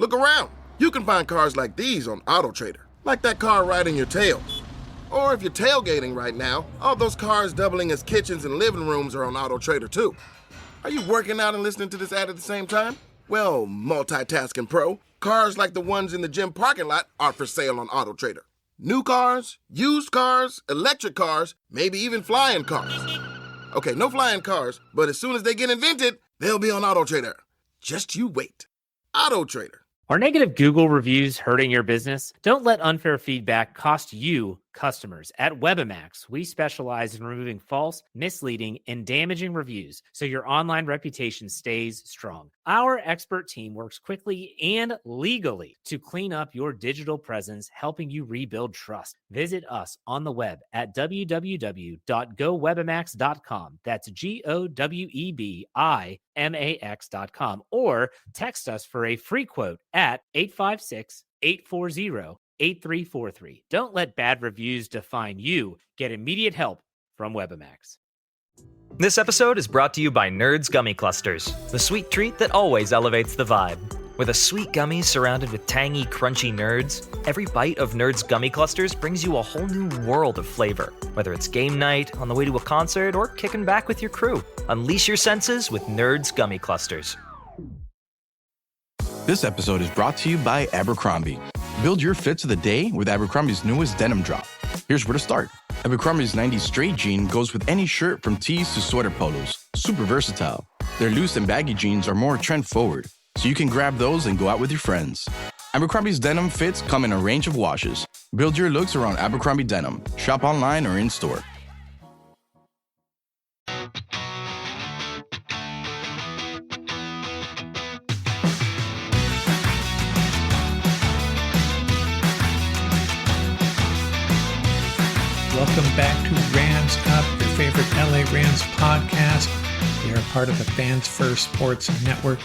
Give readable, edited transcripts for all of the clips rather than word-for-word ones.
Look around. You can find cars like these on AutoTrader, like that car riding your tail. Or if you're tailgating right now, all those cars doubling as kitchens and living rooms are on AutoTrader too. Are you working out and listening to this ad at the same time? Well, multitasking pro, cars like the ones in the gym parking lot are for sale on AutoTrader. New cars, used cars, electric cars, maybe even flying cars. Okay, no flying cars, but as soon as they get invented, they'll be on AutoTrader. Just you wait. AutoTrader. Are negative Google reviews hurting your business? Don't let unfair feedback cost you customers. At Webamax, we specialize in removing false, misleading, and damaging reviews so your online reputation stays strong. Our expert team works quickly and legally to clean up your digital presence, helping you rebuild trust. Visit us on the web at www.gowebamax.com. That's GOWEBIMAX.com, or text us for a free quote at 856-840-8343. Don't let bad reviews define you. Get immediate help from Webamax. This episode is brought to you by Nerds Gummy Clusters, the sweet treat that always elevates the vibe. With a sweet gummy surrounded with tangy, crunchy nerds, every bite of Nerds Gummy Clusters brings you a whole new world of flavor. Whether it's game night, on the way to a concert, or kicking back with your crew, unleash your senses with Nerds Gummy Clusters. This episode is brought to you by Abercrombie. Build your fits of the day with Abercrombie's newest denim drop. Here's where to start. Abercrombie's 90s straight jean goes with any shirt from tees to sweater polos. Super versatile. Their loose and baggy jeans are more trend forward, so you can grab those and go out with your friends. Abercrombie's denim fits come in a range of washes. Build your looks around Abercrombie denim. Shop online or in store. Welcome back to Rams Up, your favorite LA Rams podcast. We are part of the Fans First Sports Network.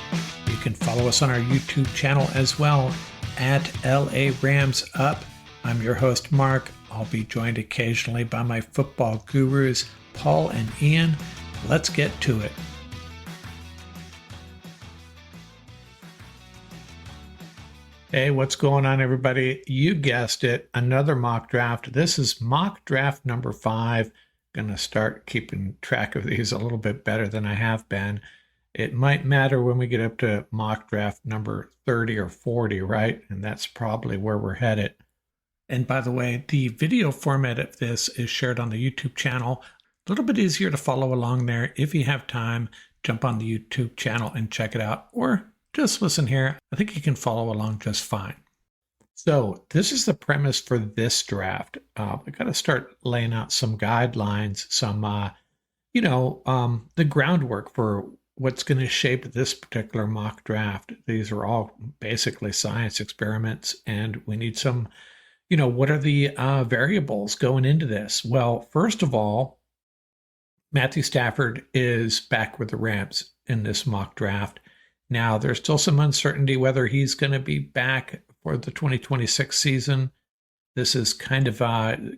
You can follow us on our YouTube channel as well at LA Rams Up. I'm your host, Mark. I'll be joined occasionally by my football gurus, Paul and Ian. Let's get to it. Hey, what's going on, everybody? You guessed it, another mock draft. This is mock draft number 5. Going to start keeping track of these a little bit better than I have been. It might matter when we get up to mock draft number 30 or 40, right? And that's probably where we're headed. And by the way, the video format of this is shared on the YouTube channel. A little bit easier to follow along there. If you have time, jump on the YouTube channel and check it out, or just listen here. I think you can follow along just fine. So this is the premise for this draft. We got to start laying out some guidelines, some, the groundwork for what's going to shape this particular mock draft. These are all basically science experiments, and we need some, what are the variables going into this? Well, first of all, Matthew Stafford is back with the Rams in this mock draft. Now, there's still some uncertainty whether he's going to be back for the 2026 season. This is kind of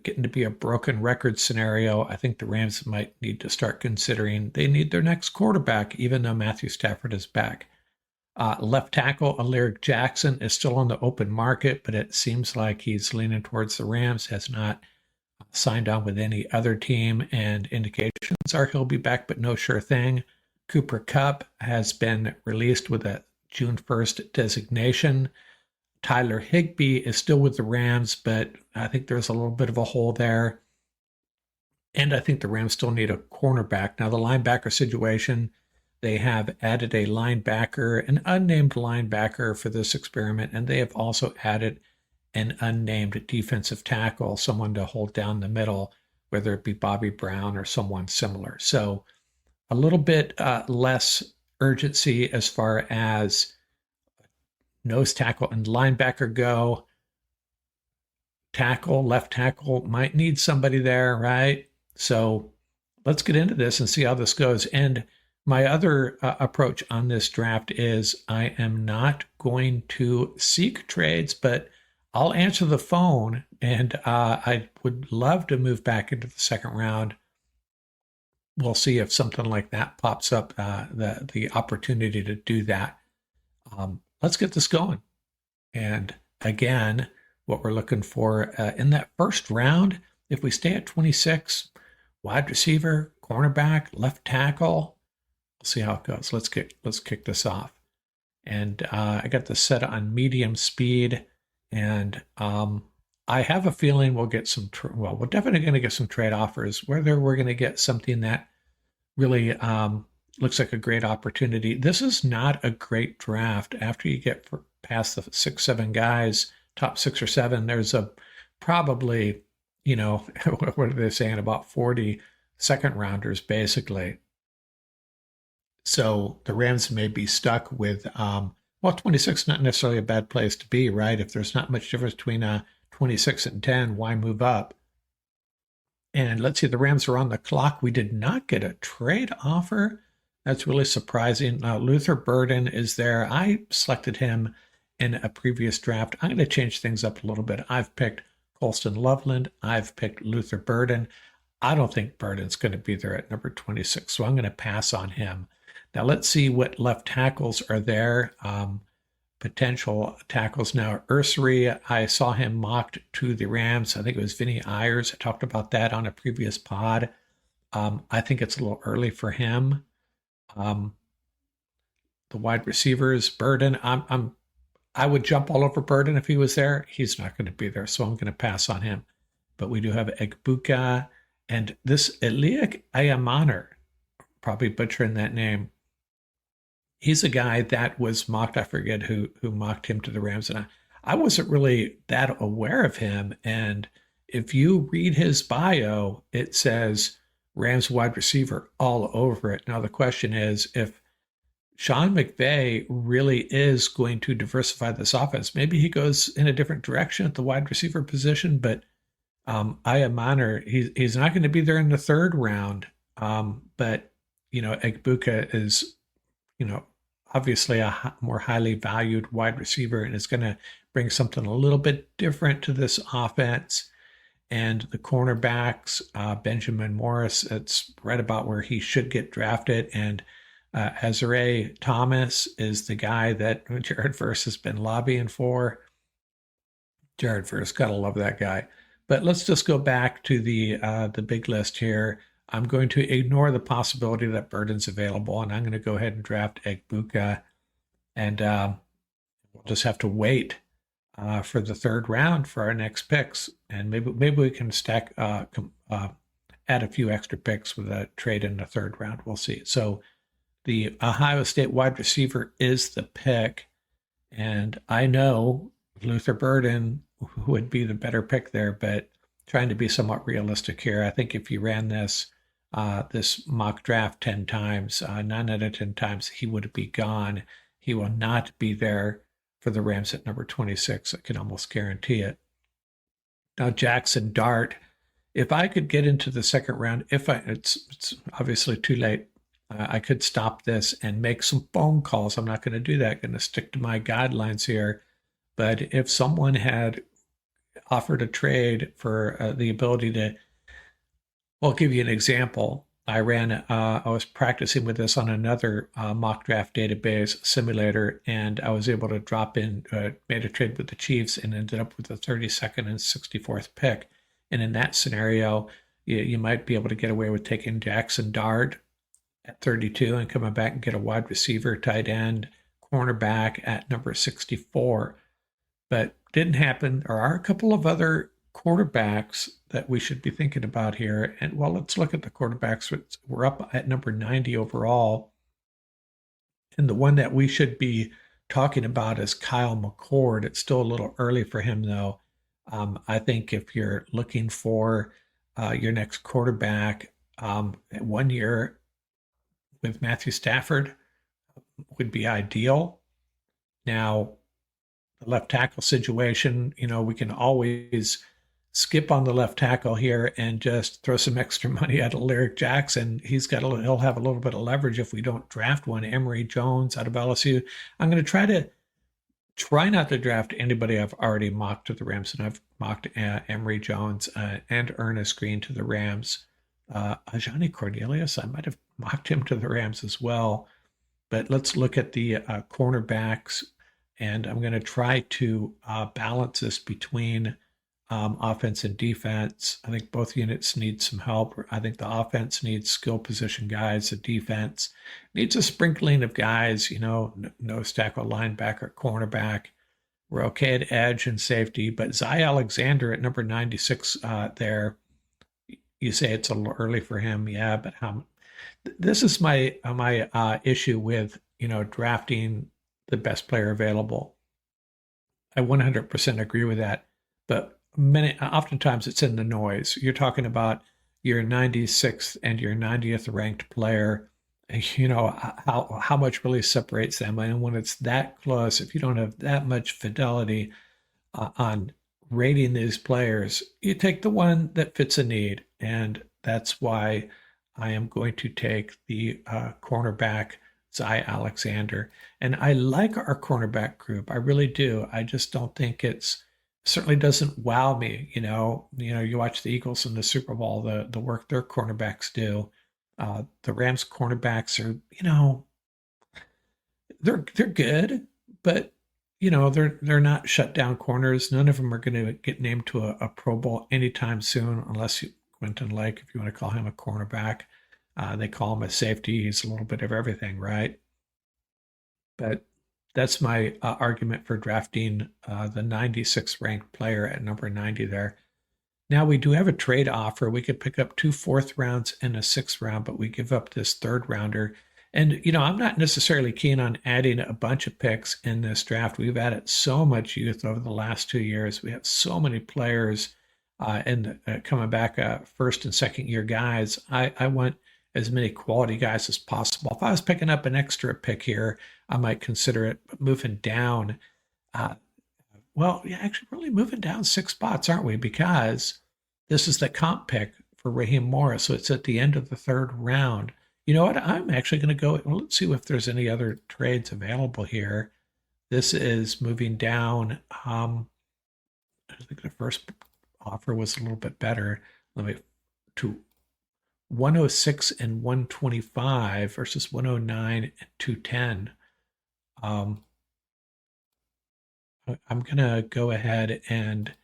getting to be a broken record scenario. I think the Rams might need to start considering they need their next quarterback, even though Matthew Stafford is back. Left tackle Alaric Jackson is still on the open market, but it seems like he's leaning towards the Rams, has not signed on with any other team, and indications are he'll be back, but no sure thing. Cooper Kupp has been released with a June 1st designation. Tyler Higbee is still with the Rams, but I think there's a little bit of a hole there. And I think the Rams still need a cornerback. Now, the linebacker situation, they have added a linebacker, an unnamed linebacker for this experiment, and they have also added an unnamed defensive tackle, someone to hold down the middle, whether it be Bobby Brown or someone similar. So a little bit less urgency as far as nose tackle and linebacker go. Left tackle might need somebody there, right? So let's get into this and see how this goes. And my other approach on this draft is I am not going to seek trades, but I'll answer the phone, and I would love to move back into the second round. We'll see if something like that pops up, the opportunity to do that. Let's get this going. And again, what we're looking for in that first round, if we stay at 26, wide receiver, cornerback, left tackle, we'll see how it goes. Let's kick this off. And I got this set on medium speed, and I have a feeling we'll get some. We're definitely going to get some trade offers. Whether we're going to get something that really looks like a great opportunity. This is not a great draft. After you get past the 6, 7 guys, top 6 or 7, there's a probably, what are they saying, about 40 second rounders basically. So the Rams may be stuck with, 26 is not necessarily a bad place to be, right? If there's not much difference between 26 and 10, why move up? And let's see, the Rams are on the clock. We did not get a trade offer. That's really surprising. Luther Burden is there. I selected him in a previous draft. I'm going to change things up a little bit. I've picked Colston Loveland. I've picked Luther Burden. I don't think Burden's going to be there at number 26, so I'm going to pass on him. Now let's see what left tackles are there. Potential tackles now. Ursary, I saw him mocked to the Rams. I think it was Vinny Ayers. I talked about that on a previous pod. I think it's a little early for him. The wide receivers, Burden. I would jump all over Burden if he was there. He's not going to be there, so I'm going to pass on him. But we do have Egbuka and this Eliak Ayamaner, probably butchering that name. He's a guy that was mocked. I forget who mocked him to the Rams. And I wasn't really that aware of him. And if you read his bio, it says Rams wide receiver all over it. Now, the question is, if Sean McVay really is going to diversify this offense, maybe he goes in a different direction at the wide receiver position. But Ayamaner, he's not going to be there in the third round. But, Egbuka is, obviously a more highly valued wide receiver and is going to bring something a little bit different to this offense. And the cornerbacks, Benjamin Morris, it's right about where he should get drafted. And Azare Thomas is the guy that Jared Verse has been lobbying for. Jared Verse, gotta love that guy. But let's just go back to the big list here. I'm going to ignore the possibility that Burden's available, and I'm going to go ahead and draft Egbuka, and we'll just have to wait for the third round for our next picks, and maybe we can stack add a few extra picks with a trade in the third round. We'll see. So the Ohio State wide receiver is the pick, and I know Luther Burden would be the better pick there, but trying to be somewhat realistic here. I think if you ran this mock draft 10 times, 9 out of 10 times, he would be gone. He will not be there for the Rams at number 26. I can almost guarantee it. Now, Jackson Dart, if I could get into the second round, it's obviously too late. I could stop this and make some phone calls. I'm not going to do that. I'm going to stick to my guidelines here. But if someone had offered a trade for the ability to, I'll give you an example. I was practicing with this on another mock draft database simulator, and I was able to drop in, made a trade with the Chiefs and ended up with the 32nd and 64th pick. And in that scenario, you might be able to get away with taking Jackson Dart at 32 and coming back and get a wide receiver, tight end, cornerback at number 64. But didn't happen. There are a couple of other quarterbacks that we should be thinking about here. And well, let's look at the quarterbacks. We're up at number 90 overall. And the one that we should be talking about is Kyle McCord. It's still a little early for him, though. I think if you're looking for your next quarterback, 1 year with Matthew Stafford would be ideal. Now, the left tackle situation, we can always skip on the left tackle here and just throw some extra money at Lyric Jackson. He'll have a little bit of leverage if we don't draft one. Emory Jones out of LSU. I'm going to try not to draft anybody I've already mocked to the Rams, and I've mocked Emory Jones and Ernest Green to the Rams. Ajani Cornelius, I might have mocked him to the Rams as well. But let's look at the cornerbacks. And I'm going to try to balance this between offense and defense. I think both units need some help. I think the offense needs skill position guys. The defense needs a sprinkling of guys, nose tackle, linebacker, cornerback. We're okay at edge and safety, but Zy Alexander at number 96 there, you say it's a little early for him. Yeah, but this is my issue with, drafting the best player available. I 100% agree with that, but oftentimes it's in the noise. You're talking about your 96th and your 90th ranked player, how much really separates them. And when it's that close, if you don't have that much fidelity on rating these players, you take the one that fits a need. And that's why I am going to take the cornerback, Zy Alexander. And I like our cornerback group. I really do. I just don't think certainly doesn't wow me. You watch the Eagles in the Super Bowl, the work their cornerbacks do. The Rams cornerbacks are, they're good, but they're not shut down corners. None of them are going to get named to a Pro Bowl anytime soon, unless Quentin Lake, if you want to call him a cornerback. They call him a safety. He's a little bit of everything, right? But that's my argument for drafting the 96th ranked player at number 90 there. Now we do have a trade offer. We could pick up 2 4th rounds and a 6th round, but we give up this 3rd rounder. And, I'm not necessarily keen on adding a bunch of picks in this draft. We've added so much youth over the last 2 years. We have so many players coming back, 1st and 2nd year guys. I want as many quality guys as possible. If I was picking up an extra pick here, I might consider it. But moving down, actually really moving down 6 spots, aren't we? Because this is the comp pick for Raheem Morris. So it's at the end of the 3rd round. You know what? I'm actually going to go, let's see if there's any other trades available here. This is moving down. I think the first offer was a little bit better. To 106 and 125 versus 109 and 210. I'm going to go ahead and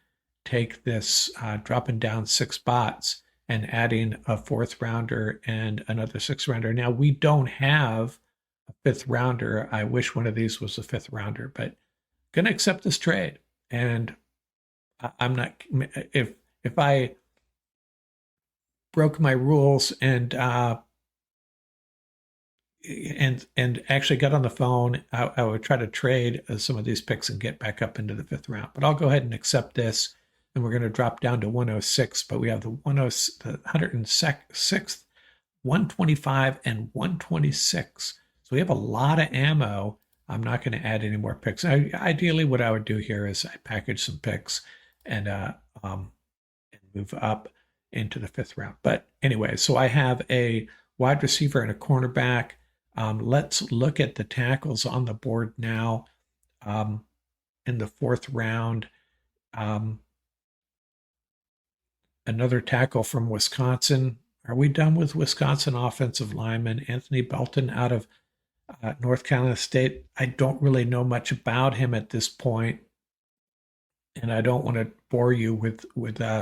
take this, dropping down 6 spots and adding a 4th rounder and another 6th rounder. Now, we don't have a 5th rounder. I wish one of these was a 5th rounder, but going to accept this trade. And I'm not, if I broke my rules and actually got on the phone, I would try to trade some of these picks and get back up into the 5th round. But I'll go ahead and accept this, and we're going to drop down to 106. But we have the 106th, 125, and 126. So we have a lot of ammo. I'm not going to add any more picks. Ideally, what I would do here is I package some picks and move up into the 5th round. But anyway, so I have a wide receiver and a cornerback. Let's look at the tackles on the board now. In the 4th round, another tackle from Wisconsin. Are we done with Wisconsin offensive lineman Anthony Belton out of North Carolina State? I don't really know much about him at this point, and I don't want to bore you with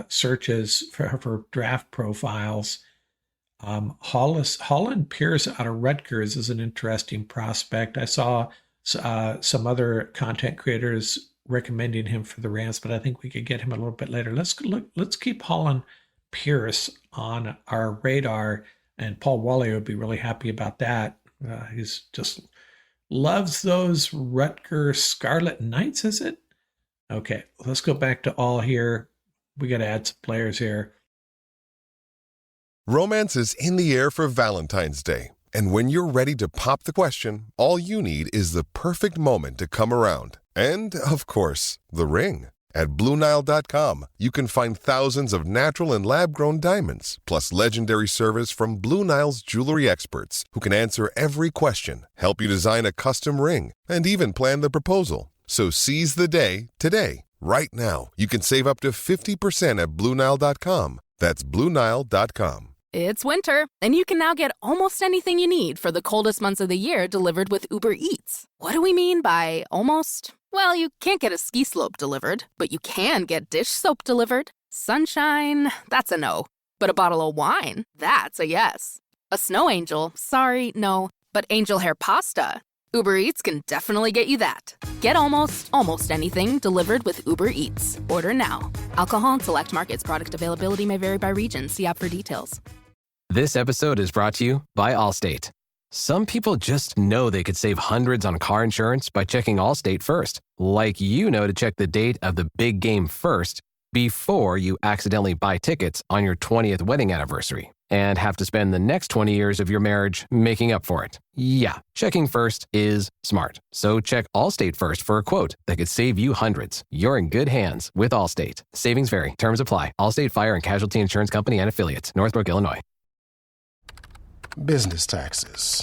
searches for draft profiles. Holland Pierce out of Rutgers is an interesting prospect. I saw some other content creators recommending him for the Rams, but I think we could get him a little bit later. Let's keep Holland Pierce on our radar, and Paul Wally would be really happy about that. He's just loves those Rutgers Scarlet Knights, is it? Okay, let's go back to all here. We got to add some players here. Romance is in the air for Valentine's Day. And when you're ready to pop the question, all you need is the perfect moment to come around. And, of course, the ring. At BlueNile.com, you can find thousands of natural and lab-grown diamonds, plus legendary service from Blue Nile's jewelry experts, who can answer every question, help you design a custom ring, and even plan the proposal. So seize the day today. Right now, you can save up to 50% at BlueNile.com. That's BlueNile.com. It's winter, and you can now get almost anything you need for the coldest months of the year delivered with Uber Eats. What do we mean by almost? Well, you can't get a ski slope delivered, but you can get dish soap delivered. Sunshine, that's a no. But a bottle of wine, that's a yes. A snow angel, sorry, no. But angel hair pasta, Uber Eats can definitely get you that. Get almost anything delivered with Uber Eats. Order now. Alcohol and select markets. Product availability may vary by region. See app for details. This episode is brought to you by Allstate. Some people just know they could save hundreds on car insurance by checking Allstate first. Like you know to check the date of the big game first before you accidentally buy tickets on your 20th wedding anniversary and have to spend the next 20 years of your marriage making up for it. Yeah, checking first is smart. So check Allstate first for a quote that could save you hundreds. You're in good hands with Allstate. Savings vary. Terms apply. Allstate Fire and Casualty Insurance Company and Affiliates. Northbrook, Illinois. Business taxes.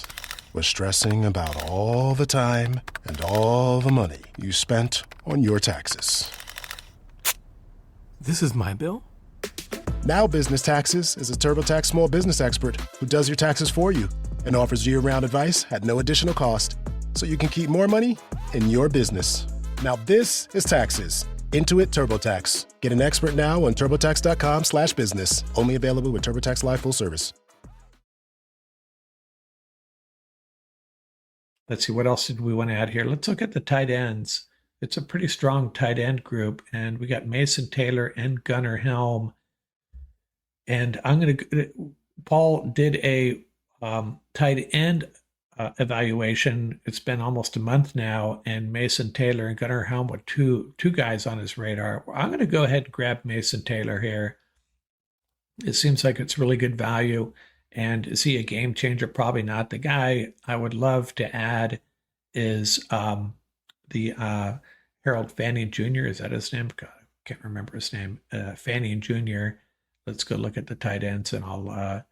Was stressing about all the time and all the money you spent on your taxes. This is my bill? Now Business Taxes is a TurboTax small business expert who does your taxes for you and offers year-round advice at no additional cost, so you can keep more money in your business. Now this is taxes. Intuit TurboTax. Get an expert now on turbotax.com/business. Only available with TurboTax Live full service. Let's see, what else did we want to add here? Let's look at the tight ends. It's a pretty strong tight end group, and we got Mason Taylor and Gunnar Helm. And Paul did a tight end evaluation. It's been almost a month now, and Mason Taylor and Gunnar Helm were two guys on his radar. I'm going to go ahead and grab Mason Taylor here. It seems like it's really good value. And is he a game changer? Probably not. The guy I would love to add is the Harold Fanning Jr. Is that his name? God, I can't remember his name. Fanning Jr. Let's go look at the tight ends, and I'll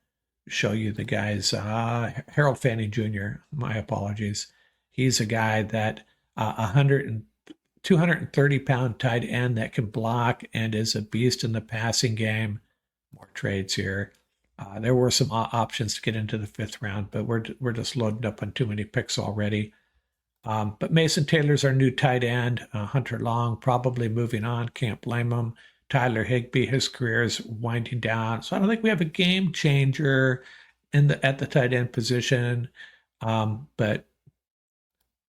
show you the guys. Harold Fanning Jr. My apologies. He's a guy that 230-pound tight end that can block and is a beast in the passing game. More trades here. There were some options to get into the fifth round, but we're just loading up on too many picks already. But Mason Taylor's our new tight end. Hunter Long probably moving on. Can't blame him. Tyler Higbee, his career is winding down. So I don't think we have a game changer at the tight end position. But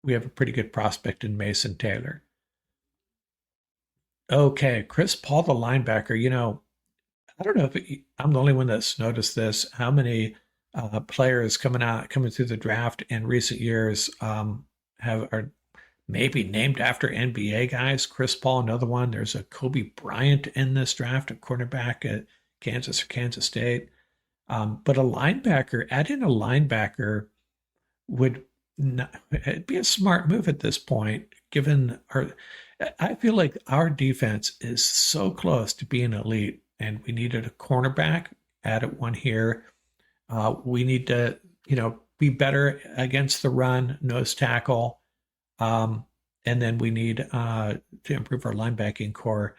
we have a pretty good prospect in Mason Taylor. Okay, Chris Paul, the linebacker. You know, I don't know if I'm the only one that's noticed this. How many players coming through the draft in recent years are maybe named after NBA guys? Chris Paul, another one. There's a Kobe Bryant in this draft, a cornerback at Kansas or Kansas State. But a linebacker, adding a linebacker would not, it'd be a smart move at this point, given I feel like our defense is so close to being elite. And we needed a cornerback, added one here. We need to, be better against the run, nose tackle. And then we need to improve our linebacking core.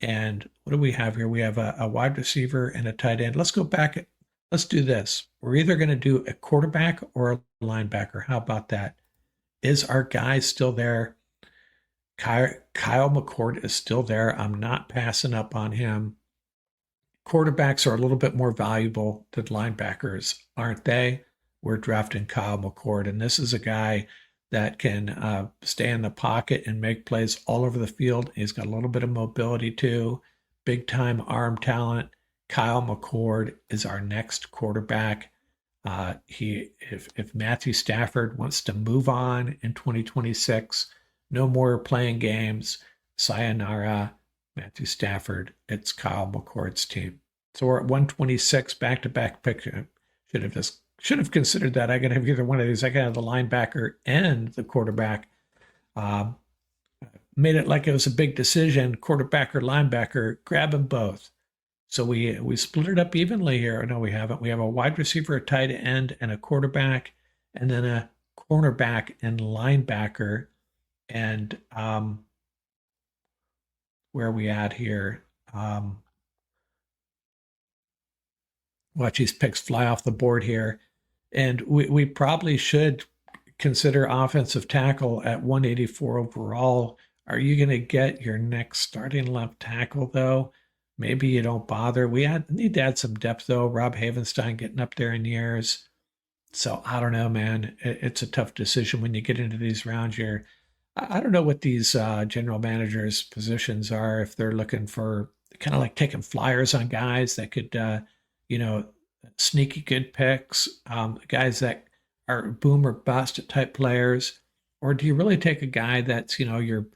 And what do we have here? We have a wide receiver and a tight end. Let's go back. Let's do this. We're either going to do a quarterback or a linebacker. How about that? Is our guy still there? Kyle McCord is still there. I'm not passing up on him. Quarterbacks are a little bit more valuable than linebackers, aren't they? We're drafting Kyle McCord, and this is a guy that can stay in the pocket and make plays all over the field. He's got a little bit of mobility too, big-time arm talent. Kyle McCord is our next quarterback. If Matthew Stafford wants to move on in 2026, no more playing games, sayonara, Matthew Stafford, it's Kyle McCord's team. So we're at 126, back-to-back pick. Should have considered that. I got to have either one of these. I got to have the linebacker and the quarterback. Made it like it was a big decision, quarterback or linebacker, grab them both. So we split it up evenly here. No, we haven't. We have a wide receiver, a tight end, and a quarterback, and then a cornerback and linebacker. And where are we at here? Watch these picks fly off the board here. And we probably should consider offensive tackle at 184 overall. Are you going to get your next starting left tackle, though? Maybe you don't bother. Need to add some depth, though. Rob Havenstein getting up there in years. So I don't know, man. It's a tough decision when you get into these rounds here. I don't know what these general managers' positions are, if they're looking for kind of like taking flyers on guys that could, sneaky good picks, guys that are boom or bust type players, or do you really take a guy that's, your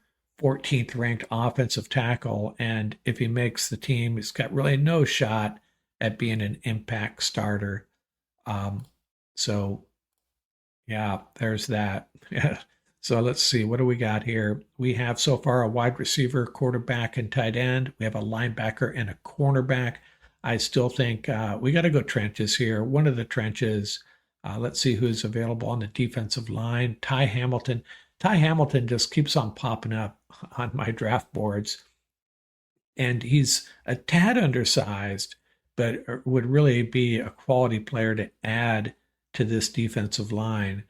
14th ranked offensive tackle, and if he makes the team, he's got really no shot at being an impact starter. So yeah, there's that. Yeah. So let's see, what do we got here? We have so far a wide receiver, quarterback, and tight end. We have a linebacker and a cornerback. I still think we got to go trenches here. One of the trenches, let's see who's available on the defensive line. Ty Hamilton. Ty Hamilton just keeps on popping up on my draft boards. And he's a tad undersized, but would really be a quality player to add to this defensive line.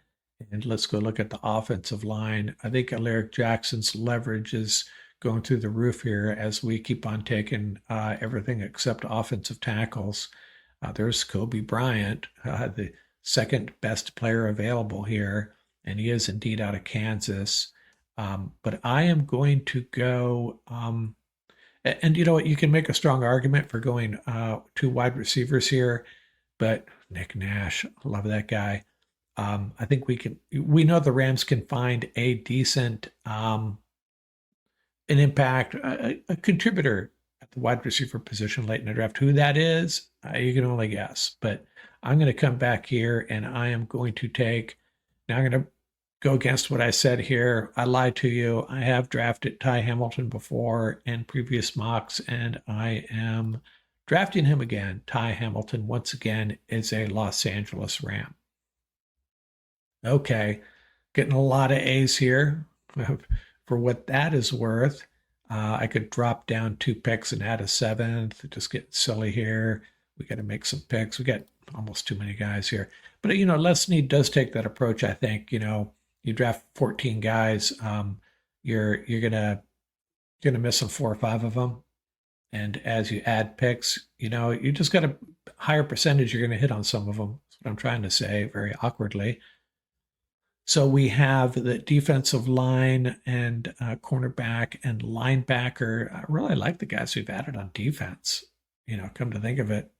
And let's go look at the offensive line. I think Alaric Jackson's leverage is going through the roof here as we keep on taking everything except offensive tackles. There's Kobe Bryant, the second best player available here, and he is indeed out of Kansas. But I am going to go, and you know what, you can make a strong argument for going two wide receivers here, but Nick Nash, love that guy. I think we know the Rams can find a decent, an impact, a contributor at the wide receiver position late in the draft. Who that is, you can only guess. But I'm going to come back here and I am going to take, now I'm going to go against what I said here. I lied to you. I have drafted Ty Hamilton before in previous mocks, and I am drafting him again. Ty Hamilton, once again, is a Los Angeles Ram. Okay, getting a lot of A's here. For what that is worth, I could drop down 2 picks and add a 7th. Just getting silly here. We got to make some picks. We got almost too many guys here. But, Les Snead does take that approach, I think. You draft 14 guys, you're gonna miss some 4 or 5 of them. And as you add picks, you just got a higher percentage you're going to hit on some of them. That's what I'm trying to say very awkwardly. So we have the defensive line and cornerback and linebacker. I really like the guys we've added on defense. Come to think of it,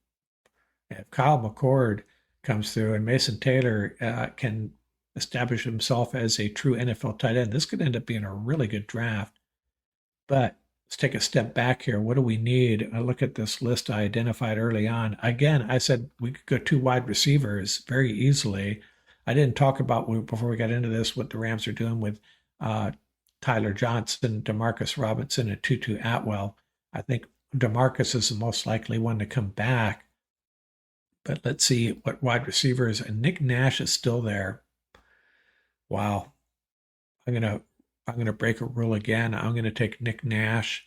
if Kyle McCord comes through and Mason Taylor can establish himself as a true NFL tight end, this could end up being a really good draft. But let's take a step back here. What do we need? I look at this list I identified early on. Again, I said we could go 2 wide receivers very easily. I didn't talk about, before we got into this, what the Rams are doing with Tyler Johnson, Demarcus Robinson, and Tutu Atwell. I think Demarcus is the most likely one to come back. But let's see what wide receivers. And Nick Nash is still there. Wow. I'm gonna break a rule again. I'm going to take Nick Nash.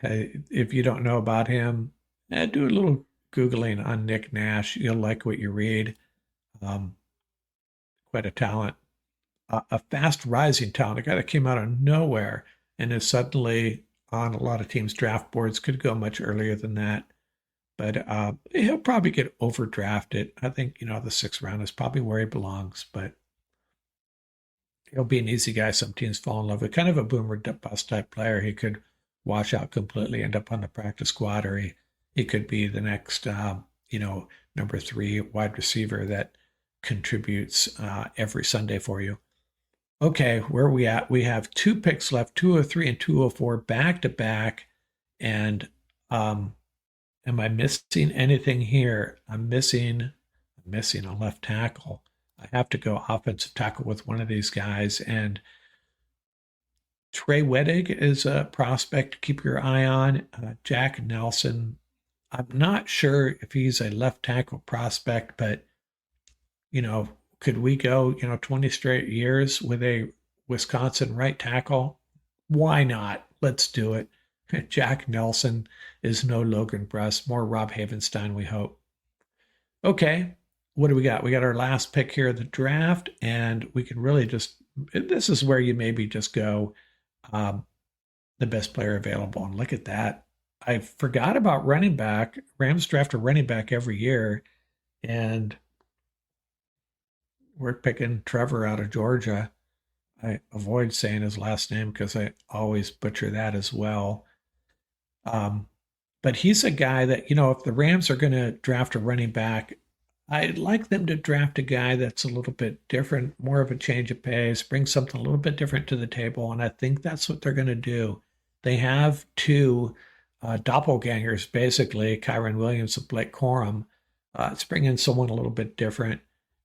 If you don't know about him, do a little Googling on Nick Nash. You'll like what you read. Quite a talent, a fast rising talent, a guy that came out of nowhere and is suddenly on a lot of teams' draft boards. Could go much earlier than that, but he'll probably get overdrafted. I think, the 6th round is probably where he belongs, but he'll be an easy guy some teams fall in love with. Kind of a boomer bust type player. He could wash out completely, end up on the practice squad, or he could be the next, number 3 wide receiver that contributes every Sunday for you. Okay, where are we at? We have 2 picks left, 203 and 204 back to back. And am I missing anything here? I'm missing a left tackle. I have to go offensive tackle with one of these guys. And Trey Wedig is a prospect to keep your eye on. Jack Nelson, I'm not sure if he's a left tackle prospect, but could we go, 20 straight years with a Wisconsin right tackle? Why not? Let's do it. Jack Nelson is no Logan Bruss, more Rob Havenstein, we hope. Okay, what do we got? We got our last pick here of the draft, and we can really just, this is where you maybe just go the best player available. And look at that. I forgot about running back. Rams draft a running back every year, and we're picking Trevor out of Georgia. I avoid saying his last name because I always butcher that as well. But he's a guy that, if the Rams are going to draft a running back, I'd like them to draft a guy that's a little bit different, more of a change of pace, bring something a little bit different to the table. And I think that's what they're going to do. They have two doppelgangers, basically, Kyron Williams and Blake Corum. Let's bring in someone a little bit different.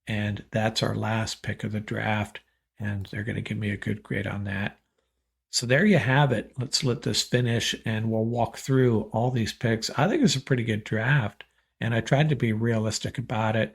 And that's our last pick of the draft. And they're going to give me a good grade on that. So there you have it. Let's let this finish and we'll walk through all these picks. I think it's a pretty good draft, and I tried to be realistic about it.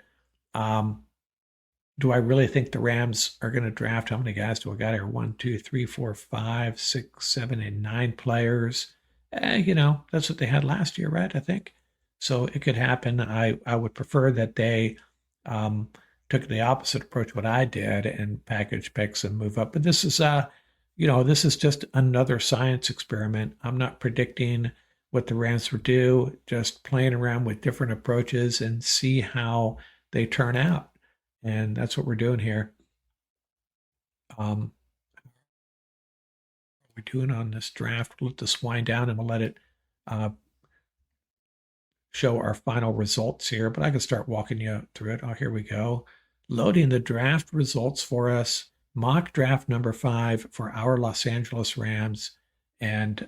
Do I really think the Rams are going to draft? How many guys do I got here? 1, 2, 3, 4, 5, 6, 7, and 9 players. That's what they had last year, right? I think. So it could happen. I would prefer that they took the opposite approach what I did and package picks and move up. But this is this is just another science experiment. I'm not predicting what the Rams would do, just playing around with different approaches and see how they turn out. And that's what we're doing here. What we're doing on this draft, we'll let this wind down and we'll let it show our final results here. But I can start walking you through it. Oh, here we go. Loading the draft results for us. Mock draft number 5 for our Los Angeles Rams. And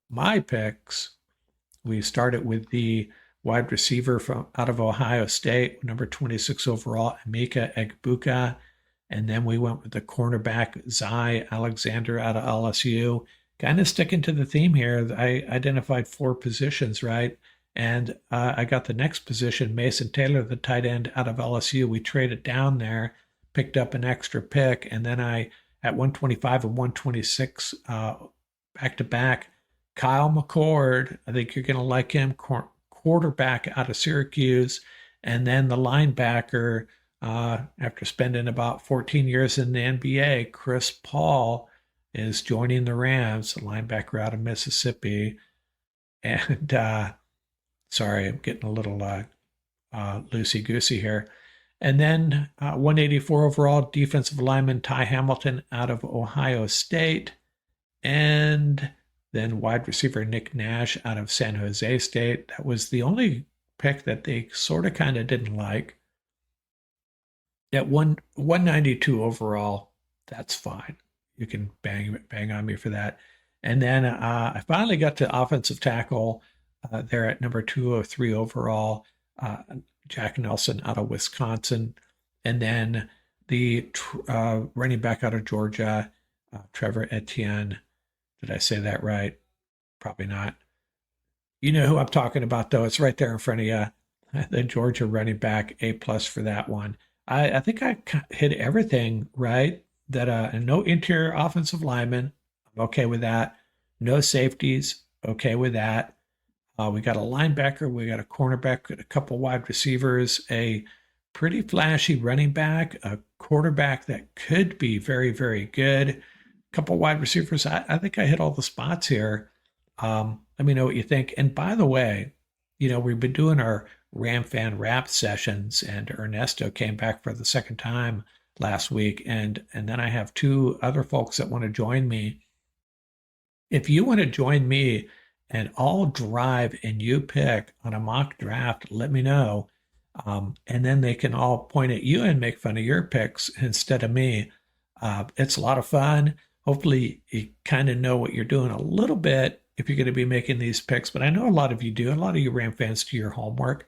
my picks, we started with the wide receiver from out of Ohio State, number 26 overall, Emeka Egbuka. And then we went with the cornerback, Zy Alexander out of LSU. Kind of sticking to the theme here. I identified 4 positions, right? And I got the next position, Mason Taylor, the tight end out of LSU. We traded down there, picked up an extra pick, and then at 125 and 126, back-to-back, Kyle McCord. I think you're going to like him, quarterback out of Syracuse. And then the linebacker, after spending about 14 years in the NBA, Chris Paul is joining the Rams, a linebacker out of Mississippi. And sorry, I'm getting a little loosey-goosey here. And then 184 overall, defensive lineman Ty Hamilton out of Ohio State. And then wide receiver Nick Nash out of San Jose State. That was the only pick that they sort of kind of didn't like. At 192 overall, that's fine. You can bang on me for that. And then I finally got to offensive tackle there at number 203 overall, Jack Nelson out of Wisconsin. And then the running back out of Georgia, Trevor Etienne. Did I say that right? Probably not. You know who I'm talking about, though. It's right there in front of you. The Georgia running back, A+ for that one. I think I hit everything right. That no interior offensive lineman. I'm okay with that. No safeties. Okay with that. We got a linebacker. We got a cornerback. A couple wide receivers. A pretty flashy running back. A quarterback that could be very, very good. A couple wide receivers. I think I hit all the spots here. Let me know what you think. And by the way, we've been doing our Ram Fan Rap sessions, and Ernesto came back for the second time last week. And then I have 2 other folks that want to join me. If you want to join me and I'll drive and you pick on a mock draft, let me know. And then they can all point at you and make fun of your picks instead of me. It's a lot of fun. Hopefully you kind of know what you're doing a little bit if you're going to be making these picks. But I know a lot of you do. A lot of you Ram fans do your homework.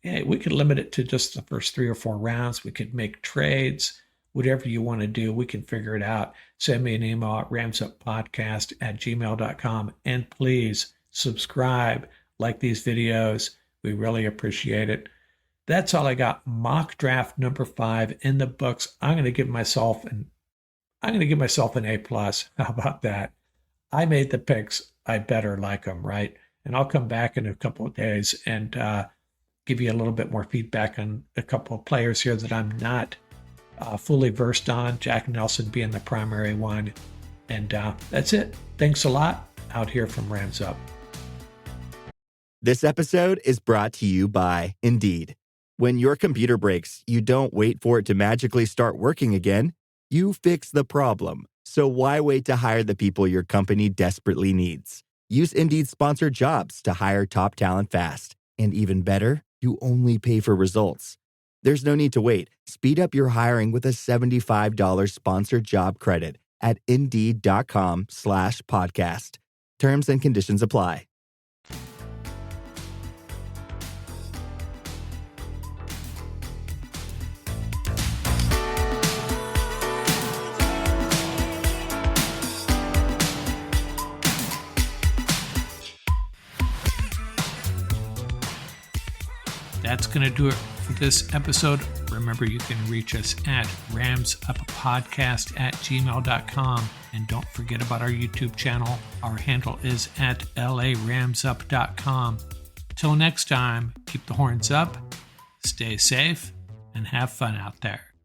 We could limit it to just the first 3 or 4 rounds. We could make trades, whatever you want to do. We can figure it out. Send me an email at ramsuppodcast@gmail.com. And please subscribe, like these videos. We really appreciate it. That's all I got. Mock draft number 5 in the books. I'm going to give myself an A+. How about that? I made the picks. I better like them, right? And I'll come back in a couple of days and give you a little bit more feedback on a couple of players here that I'm not fully versed on, Jack Nelson being the primary one. And that's it. Thanks a lot. Out here from Rams Up. This episode is brought to you by Indeed. When your computer breaks, you don't wait for it to magically start working again. You fix the problem. So why wait to hire the people your company desperately needs? Use Indeed sponsored jobs to hire top talent fast. And even better, you only pay for results. There's no need to wait. Speed up your hiring with a $75 sponsored job credit at Indeed.com/podcast. Terms and conditions apply. That's going to do it for this episode. Remember, you can reach us at ramsuppodcast@gmail.com. And don't forget about our YouTube channel. Our handle is at laramsup.com. Till next time, keep the horns up, stay safe, and have fun out there.